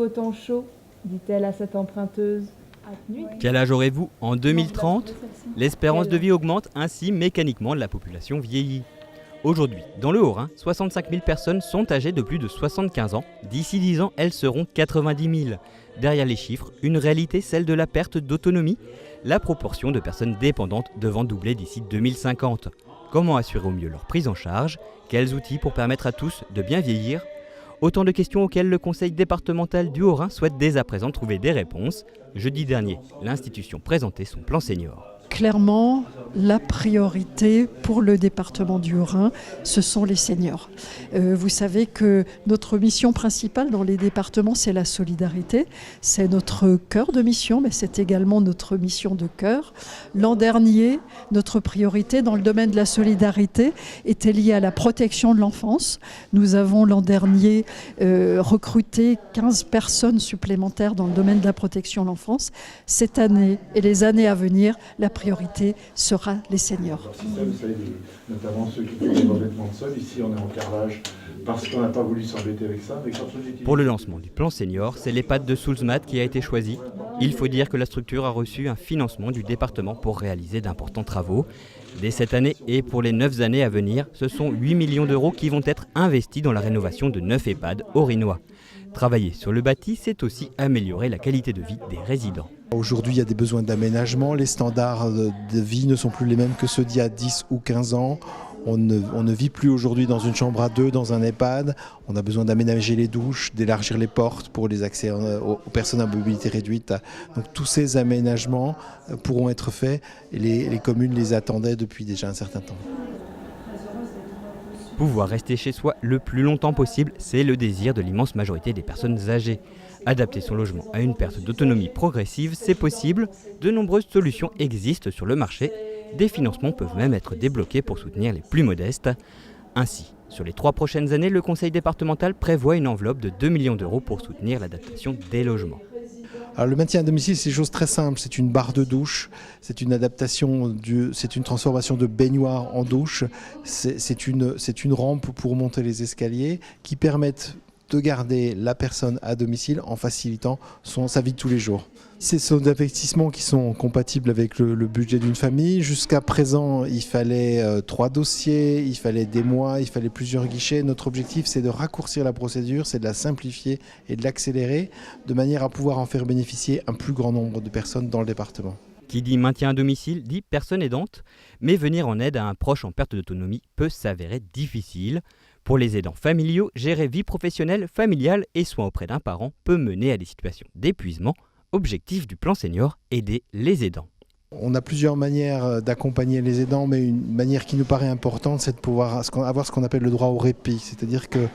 au temps chaud, dit-elle à cette emprunteuse. Quel âge aurez-vous en 2030 ? L'espérance de vie augmente, ainsi mécaniquement la population vieillit. Aujourd'hui, dans le Haut-Rhin, 65 000 personnes sont âgées de plus de 75 ans. D'ici 10 ans, elles seront 90 000. Derrière les chiffres, une réalité, celle de la perte d'autonomie, la proportion de personnes dépendantes devant doubler d'ici 2050. Comment assurer au mieux leur prise en charge ? Quels outils pour permettre à tous de bien vieillir ? Autant de questions auxquelles le Conseil départemental du Haut-Rhin souhaite dès à présent trouver des réponses. Jeudi dernier, l'institution présentait son plan senior. Clairement, la priorité pour le département du Haut-Rhin, ce sont les seniors. Vous savez que notre mission principale dans les départements, c'est la solidarité. C'est notre cœur de mission, mais c'est également notre mission de cœur. L'an dernier, notre priorité dans le domaine de la solidarité était liée à la protection de l'enfance. Nous avons l'an dernier recruté 15 personnes supplémentaires dans le domaine de la protection de l'enfance. Cette année et les années à venir, la priorité sera les seniors. Vous savez, notamment ceux qui font des revêtements de sol, ici on est en carrelage parce qu'on n'a pas voulu s'embêter avec ça. Pour le lancement du plan senior, c'est l'EHPAD de Soultzmatt qui a été choisi. Il faut dire que la structure a reçu un financement du département pour réaliser d'importants travaux. Dès cette année et pour les 9 années à venir, ce sont 8 millions d'euros qui vont être investis dans la rénovation de 9 EHPAD haut-rhinois. Travailler sur le bâti, c'est aussi améliorer la qualité de vie des résidents. Aujourd'hui, il y a des besoins d'aménagement. Les standards de vie ne sont plus les mêmes que ceux d'il y a 10 ou 15 ans. On ne vit plus aujourd'hui dans une chambre à deux, dans un EHPAD. On a besoin d'aménager les douches, d'élargir les portes pour les accès aux personnes à mobilité réduite. Donc tous ces aménagements pourront être faits et les communes les attendaient depuis déjà un certain temps. Pouvoir rester chez soi le plus longtemps possible, c'est le désir de l'immense majorité des personnes âgées. Adapter son logement à une perte d'autonomie progressive, c'est possible. De nombreuses solutions existent sur le marché. Des financements peuvent même être débloqués pour soutenir les plus modestes. Ainsi, sur les 3 prochaines années, le Conseil départemental prévoit une enveloppe de 2 millions d'euros pour soutenir l'adaptation des logements. Alors, le maintien à domicile, c'est des choses très simples. C'est une barre de douche, c'est une adaptation, c'est une transformation de baignoire en douche, c'est une rampe pour monter les escaliers qui permettent de garder la personne à domicile en facilitant sa vie de tous les jours. Ce sont des investissements qui sont compatibles avec le budget d'une famille. Jusqu'à présent, il fallait 3 dossiers, il fallait des mois, il fallait plusieurs guichets. Notre objectif, c'est de raccourcir la procédure, c'est de la simplifier et de l'accélérer de manière à pouvoir en faire bénéficier un plus grand nombre de personnes dans le département. Qui dit maintien à domicile dit personne aidante, mais venir en aide à un proche en perte d'autonomie peut s'avérer difficile. Pour les aidants familiaux, gérer vie professionnelle, familiale et soins auprès d'un parent peut mener à des situations d'épuisement. Objectif du plan senior, aider les aidants. On a plusieurs manières d'accompagner les aidants, mais une manière qui nous paraît importante, c'est de pouvoir avoir ce qu'on appelle le droit au répit. C'est-à-dire qu'à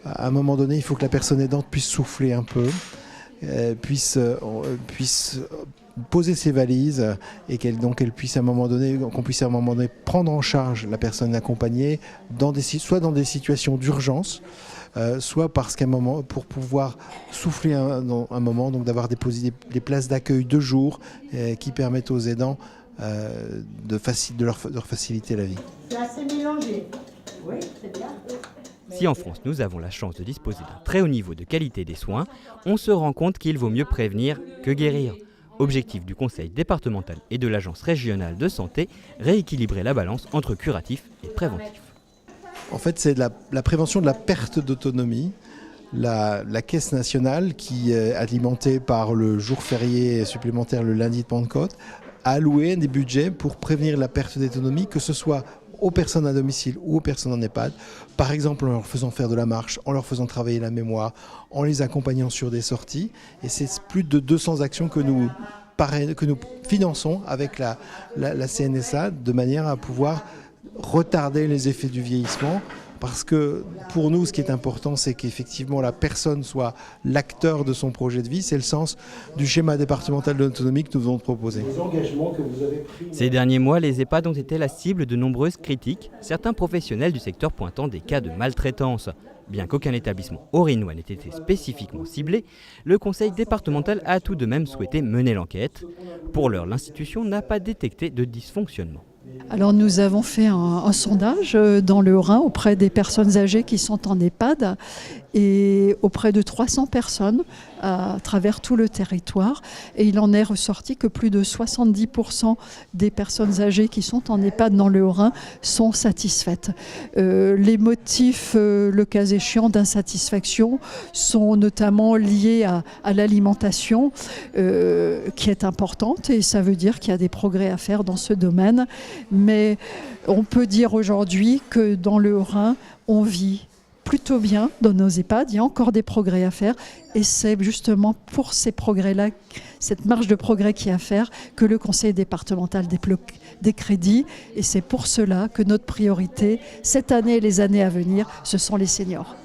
un moment donné, il faut que la personne aidante puisse souffler un peu, puisse poser ses valises et qu'elle puisse à un moment donné, qu'on puisse à un moment donné prendre en charge la personne accompagnée, soit dans des situations d'urgence, soit parce qu'à un moment, pour pouvoir souffler un moment, donc d'avoir des places d'accueil de jour qui permettent aux aidants de leur faciliter la vie. C'est assez mélangé. Oui, c'est bien. Si en France nous avons la chance de disposer d'un très haut niveau de qualité des soins, on se rend compte qu'il vaut mieux prévenir que guérir. Objectif du Conseil départemental et de l'Agence régionale de santé, rééquilibrer la balance entre curatif et préventif. En fait, c'est la prévention de la perte d'autonomie. La Caisse nationale, qui est alimentée par le jour férié supplémentaire le lundi de Pentecôte, a alloué des budgets pour prévenir la perte d'autonomie, que ce soit aux personnes à domicile ou aux personnes en EHPAD, par exemple en leur faisant faire de la marche, en leur faisant travailler la mémoire, en les accompagnant sur des sorties. Et c'est plus de 200 actions que nous finançons avec la CNSA de manière à pouvoir retarder les effets du vieillissement. Parce que pour nous, ce qui est important, c'est qu'effectivement la personne soit l'acteur de son projet de vie. C'est le sens du schéma départemental de l'autonomie que nous venons de proposer. Ces derniers mois, les EHPAD ont été la cible de nombreuses critiques, certains professionnels du secteur pointant des cas de maltraitance. Bien qu'aucun établissement haut-rhinois n'ait été spécifiquement ciblé, le conseil départemental a tout de même souhaité mener l'enquête. Pour l'heure, l'institution n'a pas détecté de dysfonctionnement. Alors nous avons fait un sondage dans le Haut-Rhin auprès des personnes âgées qui sont en EHPAD et auprès de 300 personnes à travers tout le territoire. Et il en est ressorti que plus de 70% des personnes âgées qui sont en EHPAD dans le Haut-Rhin sont satisfaites. Les motifs, le cas échéant, d'insatisfaction sont notamment liés à l'alimentation qui est importante et ça veut dire qu'il y a des progrès à faire dans ce domaine. Mais on peut dire aujourd'hui que dans le Haut-Rhin, on vit plutôt bien dans nos EHPAD. Il y a encore des progrès à faire et c'est justement pour ces progrès-là, cette marge de progrès qu'il y a à faire, que le conseil départemental débloque des crédits et c'est pour cela que notre priorité, cette année et les années à venir, ce sont les seniors.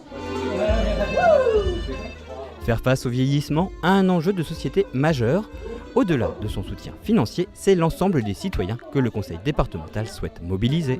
Faire face au vieillissement a un enjeu de société majeur. Au-delà de son soutien financier, c'est l'ensemble des citoyens que le conseil départemental souhaite mobiliser.